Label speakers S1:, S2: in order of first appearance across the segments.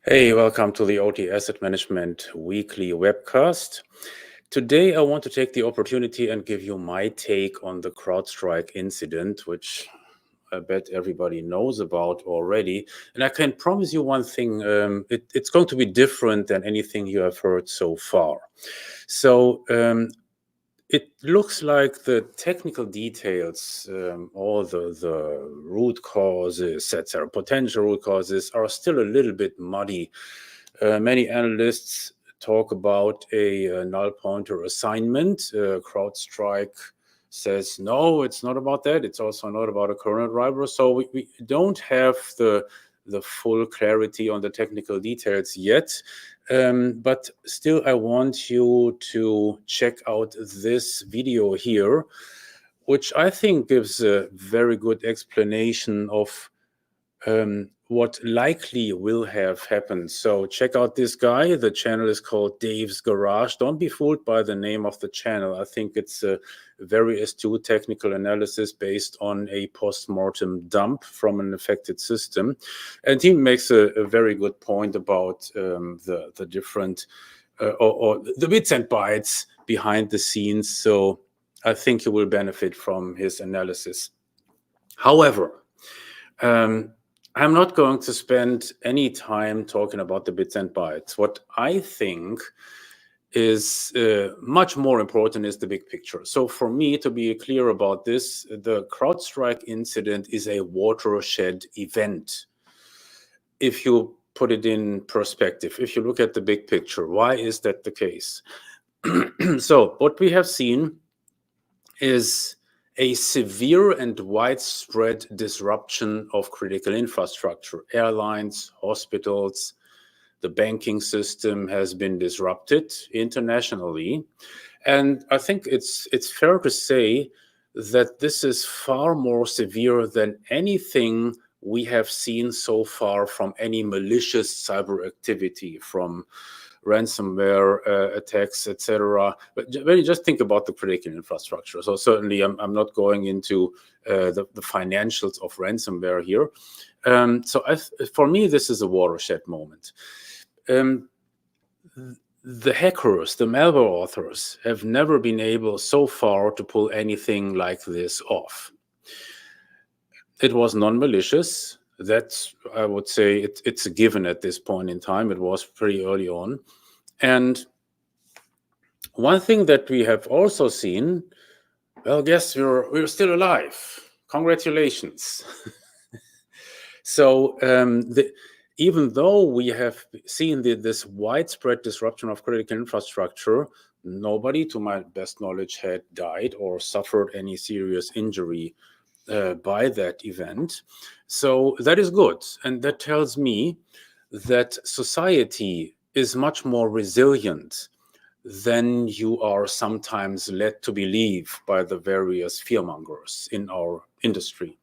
S1: Hey, welcome to the OT Asset Management Weekly webcast. Today, I want to take the opportunity and give you my take on the Crowdstrike incident, which I bet everybody knows about already. And I can promise you one thing, it's going to be different than anything you have heard so far. So it looks like the technical details, all the root causes, etc., potential root causes, are still a little bit muddy. Many analysts talk about a null pointer assignment. Crowdstrike says, no, it's not about that. It's also not about a kernel driver. So we don't have the full clarity on the technical details yet. But still, I want you to check out this video here, which I think gives a very good explanation of what likely will have happened. So check out this guy. The channel is called Dave's Garage. Don't be fooled by the name of the channel. I think it's a very astute technical analysis based on a post-mortem dump from an affected system. And he makes a very good point about the different or the bits and bytes behind the scenes. So I think you will benefit from his analysis. However, I'm not going to spend any time talking about the bits and bytes. What I think is much more important is the big picture. So for me, to be clear about this, the Crowdstrike incident is a watershed event. If you put it in perspective, if you look at the big picture, why is that the case? So what we have seen is a severe and widespread disruption of critical infrastructure. Airlines, hospitals, the banking system has been disrupted internationally. And I think it's fair to say that this is far more severe than anything we have seen so far from any malicious cyber activity, from ransomware attacks, etc. But when you just think about the critical infrastructure, so certainly I'm not going into the financials of ransomware here. For me, this is a watershed moment. The hackers, the malware authors, have never been able so far to pull anything like this off. It was non-malicious. That's, I would say, it's a given at this point in time. It was pretty early on. And one thing that we have also seen, well, guess we're still alive. Congratulations. So even though we have seen this widespread disruption of critical infrastructure, nobody, to my best knowledge, had died or suffered any serious injury by that event. So that is good. And that tells me that society is much more resilient than you are sometimes led to believe by the various fearmongers in our industry.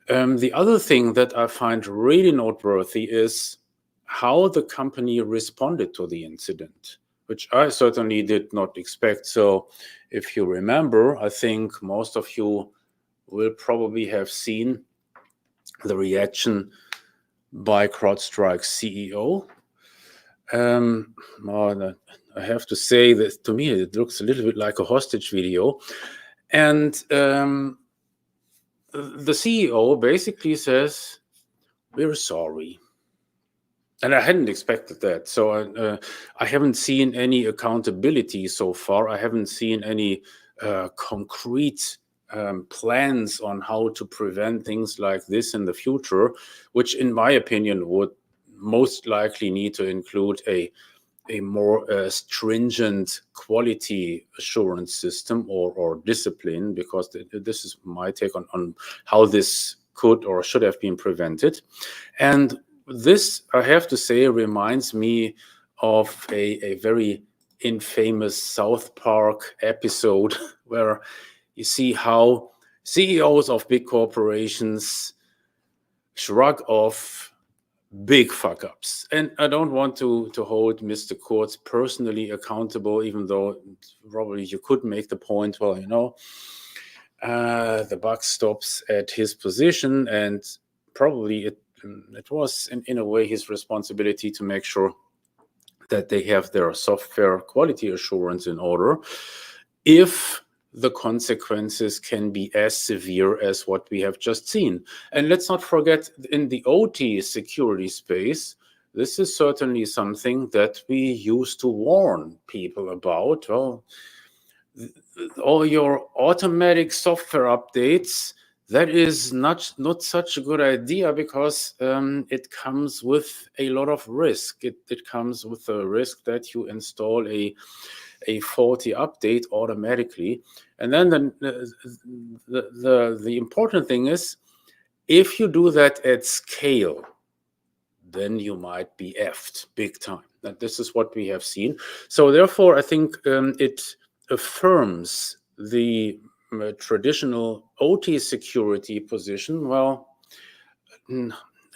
S1: The other thing that I find really noteworthy is how the company responded to the incident, which I certainly did not expect. So if you remember, I think most of you will probably have seen the reaction by Crowdstrike's CEO. I have to say that to me, it looks a little bit like a hostage video. And the CEO basically says, we're sorry. And I hadn't expected that. So I haven't seen any accountability so far. I haven't seen any concrete plans on how to prevent things like this in the future, which in my opinion would most likely need to include a more stringent quality assurance system or discipline, because this is my take on how this could or should have been prevented. And this, I have to say, reminds me of a very infamous South Park episode where you see how CEOs of big corporations shrug off big fuck-ups. And I don't want to hold Mr. Kurtz personally accountable, even though probably you could make the point, well, the buck stops at his position, and probably it was in a way his responsibility to make sure that they have their software quality assurance in order, if the consequences can be as severe as what we have just seen. And let's not forget, in the OT security space, this is certainly something that we used to warn people about. Well, all your automatic software updates, that is not such a good idea, because it comes with a lot of risk. It comes with a risk that you install a faulty update automatically. And then the important thing is, if you do that at scale, then you might be effed big time. And this is what we have seen. So therefore, I think it affirms the traditional OT security position. Well,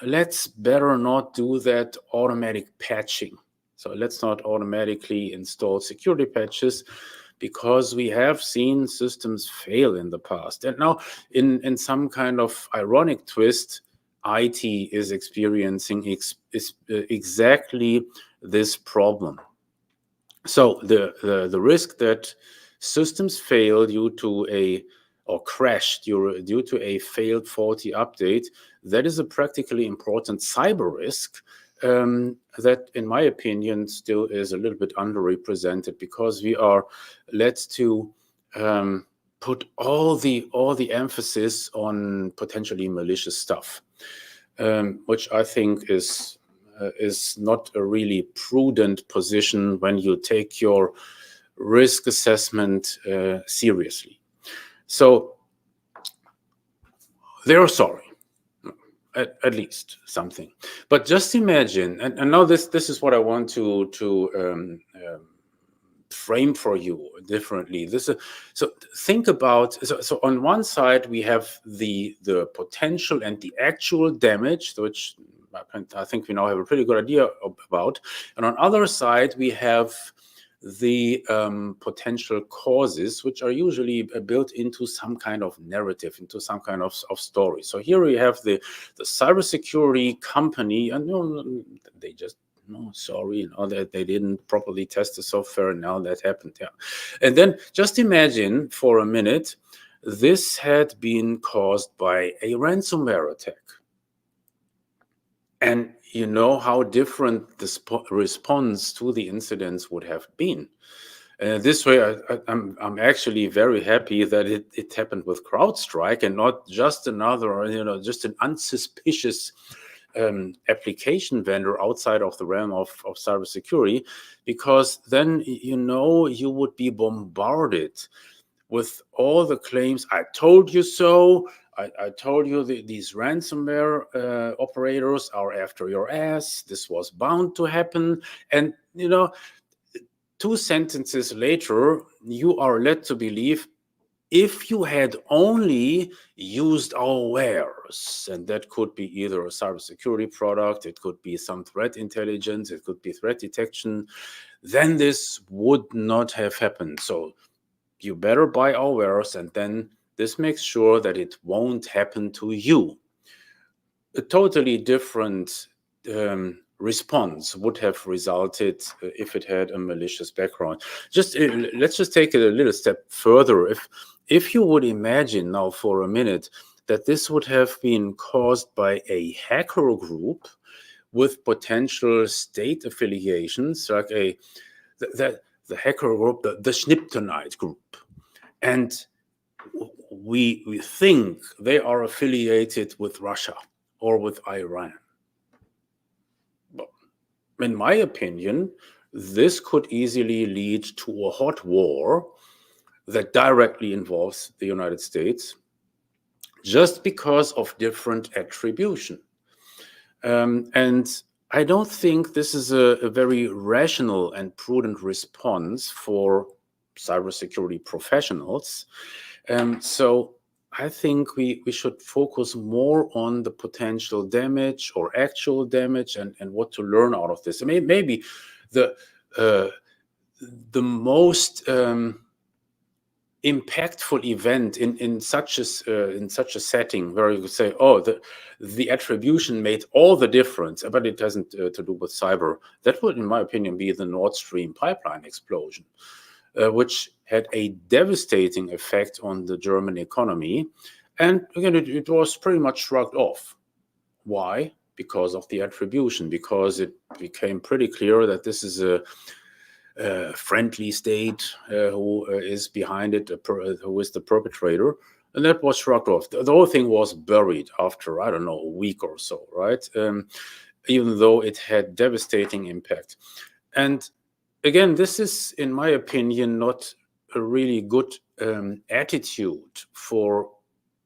S1: let's better not do that automatic patching. So let's not automatically install security patches, because we have seen systems fail in the past. And now, in some kind of ironic twist, IT is experiencing exactly this problem. So the risk that systems fail or crash due to a failed faulty update, that is a practically important cyber risk that, in my opinion, still is a little bit underrepresented, because we are led to put all the emphasis on potentially malicious stuff, which I think is not a really prudent position when you take your risk assessment seriously. So they're sorry, at least something. But just imagine, and now this is what I want to frame for you differently. So think about, so on one side we have the potential and the actual damage, which I think we now have a pretty good idea about, and on other side we have the potential causes, which are usually built into some kind of narrative, into some kind of story. So here we have the cybersecurity company, and they just, no, sorry, that they didn't properly test the software, and now that happened. Yeah. And then just imagine for a minute, this had been caused by a ransomware attack. And you know how different the response to the incidents would have been. This way, I'm actually very happy that it happened with CrowdStrike and not just another, just an unsuspicious application vendor outside of the realm of cybersecurity, because then you would be bombarded with all the claims. I told you so. I told you these ransomware operators are after your ass. This was bound to happen. And 2 sentences later, you are led to believe, if you had only used our wares, and that could be either a cybersecurity product, it could be some threat intelligence, it could be threat detection, then this would not have happened. So you better buy our wares, and then this makes sure that it won't happen to you. A totally different response would have resulted if it had a malicious background. Let's just take it a little step further. If you would imagine now for a minute that this would have been caused by a hacker group with potential state affiliations, like the hacker group, the Schniptonite group, and we think they are affiliated with Russia or with Iran. But in my opinion, this could easily lead to a hot war that directly involves the United States, just because of different attribution. And I don't think this is a very rational and prudent response for cybersecurity professionals. So I think we should focus more on the potential damage or actual damage and what to learn out of this. I mean, maybe the most impactful event in such a setting where you could say, oh, the attribution made all the difference, but it hasn't to do with cyber. That would, in my opinion, be the Nord Stream pipeline explosion, which had a devastating effect on the German economy. And again, it was pretty much shrugged off. Why? Because of the attribution, because it became pretty clear that this is a friendly state who is behind it, who is the perpetrator, and that was shrugged off. The whole thing was buried after, I don't know, a week or so, right? Even though it had devastating impact. And again, this is, in my opinion, not a really good attitude for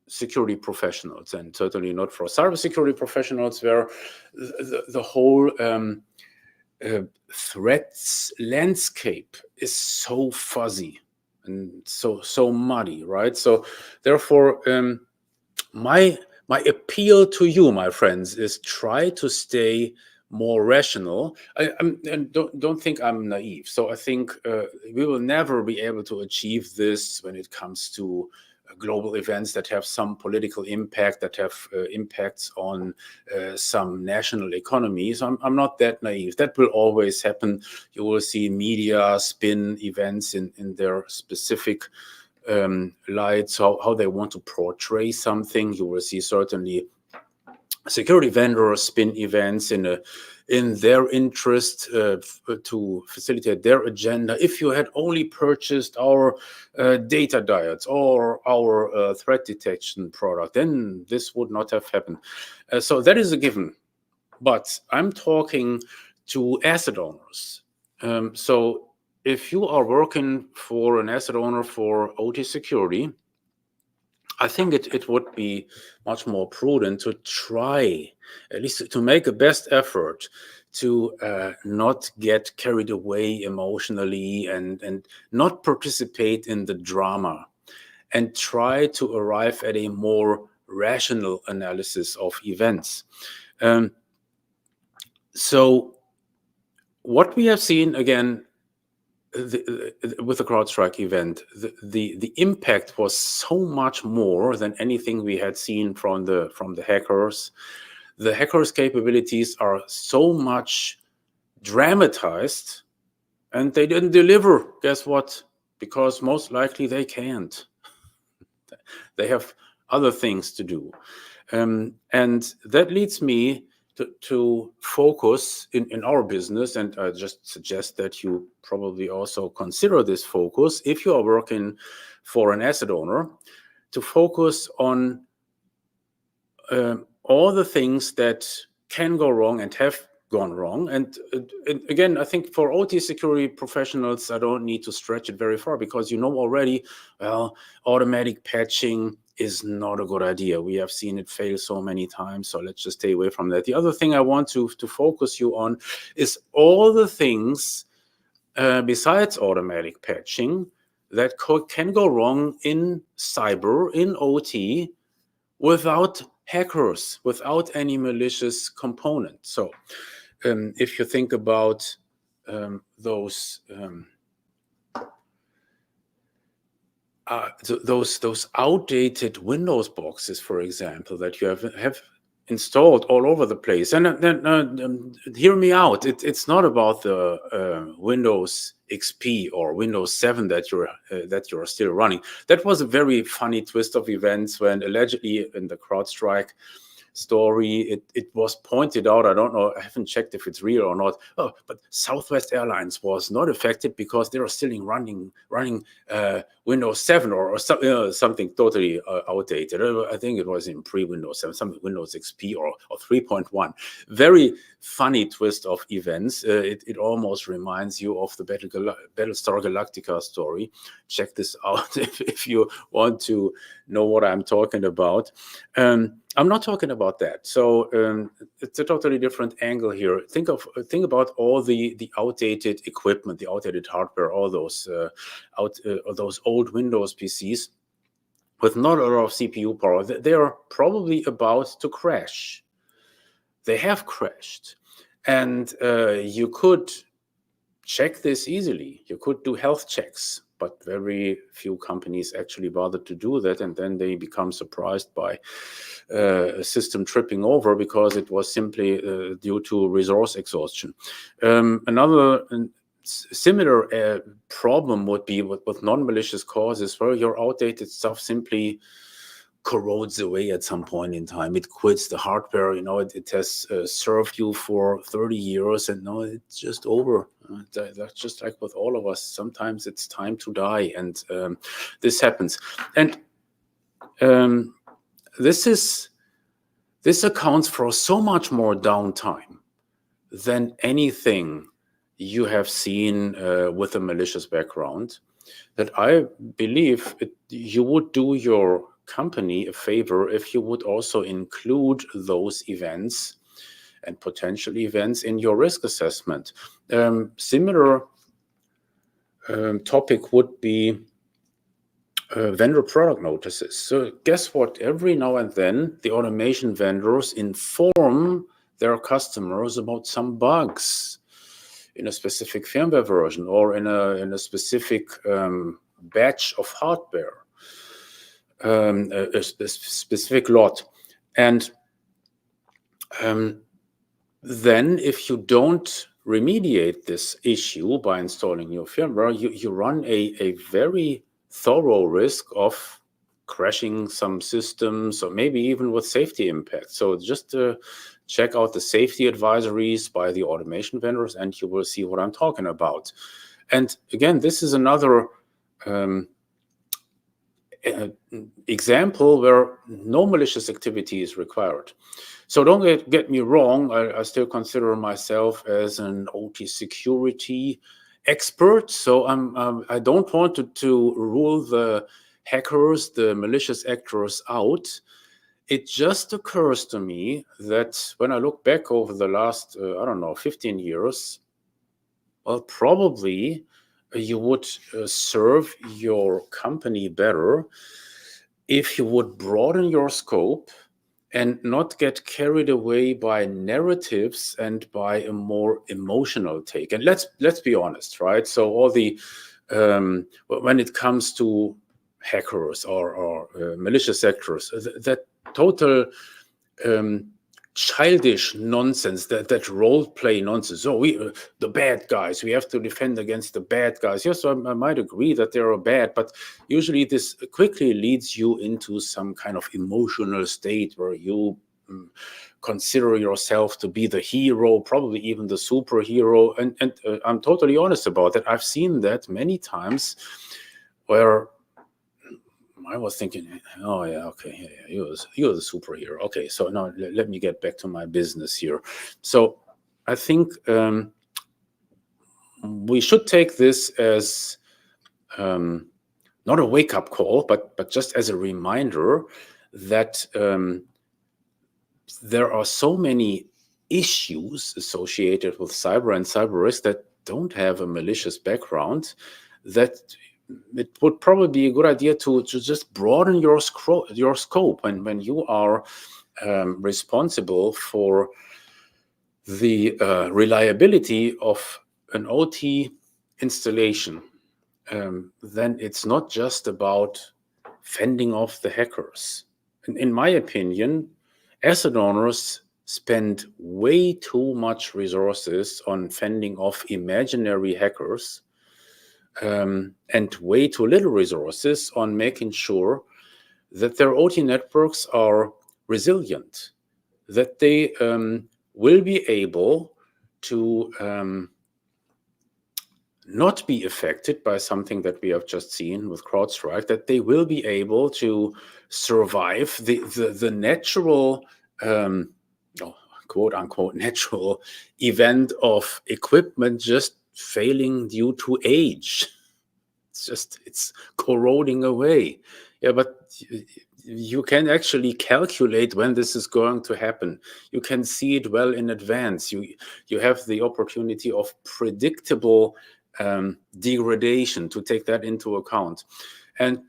S1: security professionals, and certainly not for cybersecurity professionals, where the whole threats landscape is so fuzzy and so muddy, right? So therefore, my appeal to you, my friends, is try to stay more rational. And don't think I'm naive. So I think we will never be able to achieve this when it comes to global events that have some political impact, that have impacts on some national economies. I'm not that naive. That will always happen. You will see media spin events in their specific lights, how they want to portray something. You will see certainly security vendors spin events in their interest to facilitate their agenda. If you had only purchased our data diodes or our threat detection product, then this would not have happened. So that is a given. But I'm talking to asset owners. So if you are working for an asset owner for OT security, I think it would be much more prudent to try, at least to make a best effort to not get carried away emotionally and not participate in the drama, and try to arrive at a more rational analysis of events. So what we have seen, again, with the Crowdstrike event, the impact was so much more than anything we had seen from the hackers. The hackers' capabilities are so much dramatized, and they didn't deliver. Guess what? Because most likely they can't. They have other things to do, and that leads me to focus in our business, and I just suggest that you probably also consider this focus if you are working for an asset owner, to focus on all the things that can go wrong and have gone wrong. And again, I think for OT security professionals, I don't need to stretch it very far, because you know already, well, automatic patching is not a good idea. We have seen it fail so many times, so let's just stay away from that. The other thing I want to focus you on is all the things besides automatic patching that can go wrong in cyber, in OT, without hackers, without any malicious component. So if you think about those outdated Windows boxes, for example, that you have installed all over the place. And hear me out. It's not about the Windows XP or Windows 7 that you're still running. That was a very funny twist of events when allegedly in the CrowdStrike story, it was pointed out, I don't know, I haven't checked if it's real or not, but Southwest Airlines was not affected because they are still running Windows 7 or something totally outdated. I think it was in pre-Windows 7, some Windows XP or 3.1. Very funny twist of events. It almost reminds you of the Battlestar Galactica story. Check this out if you want to know what I'm talking about. I'm not talking about that. So it's a totally different angle here. Think about all the outdated equipment, the outdated hardware, all those those old Windows PCs with not a lot of CPU power. They are probably about to crash. They have crashed, and you could check this easily. You could do health checks but very few companies actually bother to do that, and then they become surprised by a system tripping over because it was simply due to resource exhaustion. Another similar problem would be with non-malicious causes, where your outdated stuff simply corrodes away at some point in time. It quits the hardware, it has served you for 30 years and now it's just over. That's just like with all of us. Sometimes it's time to die, and this happens. And this accounts for so much more downtime than anything you have seen with a malicious background, that I believe you would do your company a favor if you would also include those events and potential events in your risk assessment. Similar topic would be vendor product notices. So guess what? Every now and then, the automation vendors inform their customers about some bugs in a specific firmware version or in a specific batch of hardware, a specific lot. And then if you don't remediate this issue by installing new firmware, you run a very thorough risk of crashing some systems, or maybe even with safety impact. So just check out the safety advisories by the automation vendors and you will see what I'm talking about. And again, this is another example where no malicious activity is required. So don't get me wrong, I still consider myself as an OT security expert. So I don't want to rule the hackers, the malicious actors out. It just occurs to me that when I look back over the last, 15 years, well, probably you would serve your company better if you would broaden your scope and not get carried away by narratives and by a more emotional take. And let's be honest, right? So all the when it comes to hackers or malicious actors, that total childish nonsense, that role play nonsense. So we the bad guys, we have to defend against the bad guys. Yes, I might agree that they are bad, but usually this quickly leads you into some kind of emotional state where you consider yourself to be the hero, probably even the superhero. And I'm totally honest about that. I've seen that many times where I was thinking, oh yeah, okay, yeah, you're the superhero. Okay, so now let me get back to my business here. So I think we should take this as not a wake-up call, but just as a reminder that there are so many issues associated with cyber and cyber risk that don't have a malicious background, that it would probably be a good idea to just broaden your scope when you are responsible for the reliability of an OT installation. Then it's not just about fending off the hackers. In my opinion, asset owners spend way too much resources on fending off imaginary hackers, and way too little resources on making sure that their OT networks are resilient, that they will be able to not be affected by something that we have just seen with Crowdstrike, that they will be able to survive the natural, quote unquote, natural event of equipment just failing due to age. It's corroding away. Yeah, but you can actually calculate when this is going to happen. You can see it well in advance. You have the opportunity of predictable degradation to take that into account. And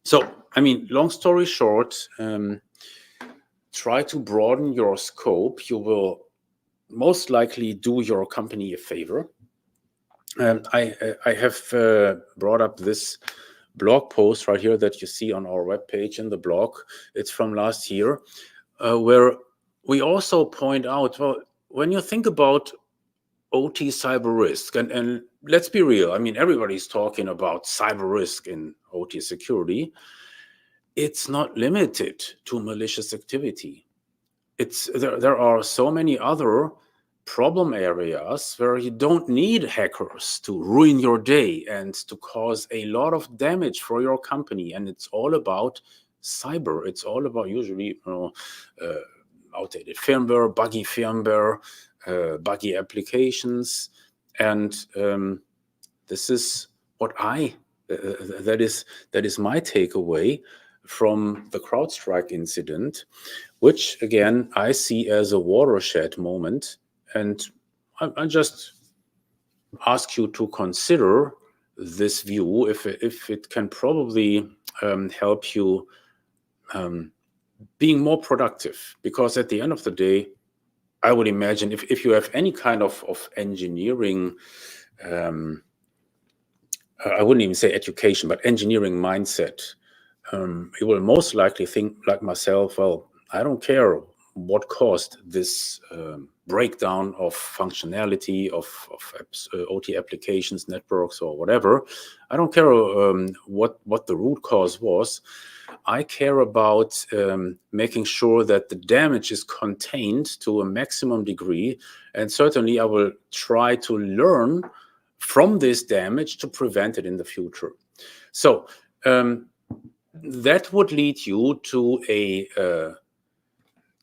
S1: so, I mean, long story short, try to broaden your scope. You will most likely do your company a favor. I have brought up this blog post right here that you see on our webpage in the blog. It's from last year, where we also point out, well, when you think about OT cyber risk, and let's be real, I mean, everybody's talking about cyber risk in OT security. It's not limited to malicious activity. There are so many other problem areas where you don't need hackers to ruin your day and to cause a lot of damage for your company. And it's all about cyber. It's all about usually outdated firmware, buggy applications. And this is what that is my takeaway from the Crowdstrike incident, which again I see as a watershed moment. And I just ask you to consider this view if it can probably help you being more productive. Because at the end of the day, I would imagine if you have any kind of engineering, I wouldn't even say education, but engineering mindset, you will most likely think like myself, well, I don't care what caused this breakdown of functionality of OT applications, networks, or whatever. I don't care what the root cause was. I care about making sure that the damage is contained to a maximum degree. And certainly I will try to learn from this damage to prevent it in the future. So that would lead you to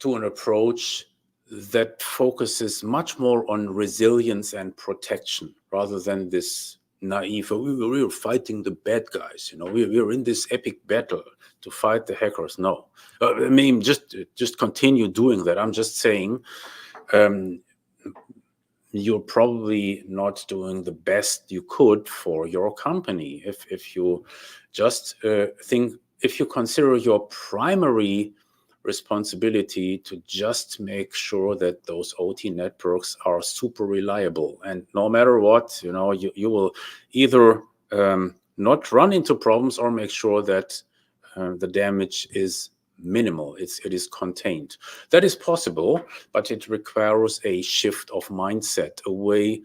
S1: an approach that focuses much more on resilience and protection rather than this naive, we're fighting the bad guys, you know, we're in this epic battle to fight the hackers. No, I mean, just continue doing that. I'm just saying you're probably not doing the best you could for your company if you just think, if you consider your primary responsibility to just make sure that those OT networks are super reliable, and no matter what, you know, you will either not run into problems or make sure that the damage is minimal, it is contained. That is possible, but it requires a shift of mindset away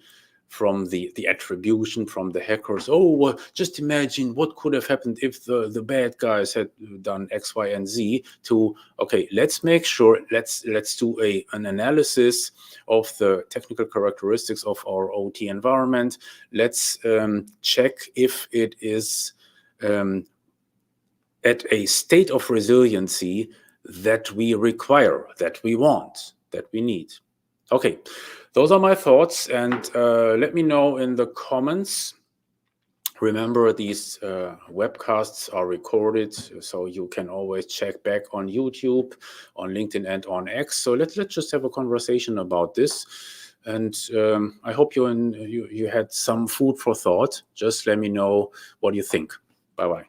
S1: from the attribution from the hackers. Oh, well, just imagine what could have happened if the bad guys had done X, Y, and Z. To, okay, let's make sure, let's do an analysis of the technical characteristics of our OT environment. Let's check if it is at a state of resiliency that we require, that we want, that we need. Okay, those are my thoughts, and let me know in the comments. Remember, these webcasts are recorded, so you can always check back on YouTube, on LinkedIn, and on X. So let's just have a conversation about this. And I hope you had some food for thought. Just let me know what you think. Bye-bye.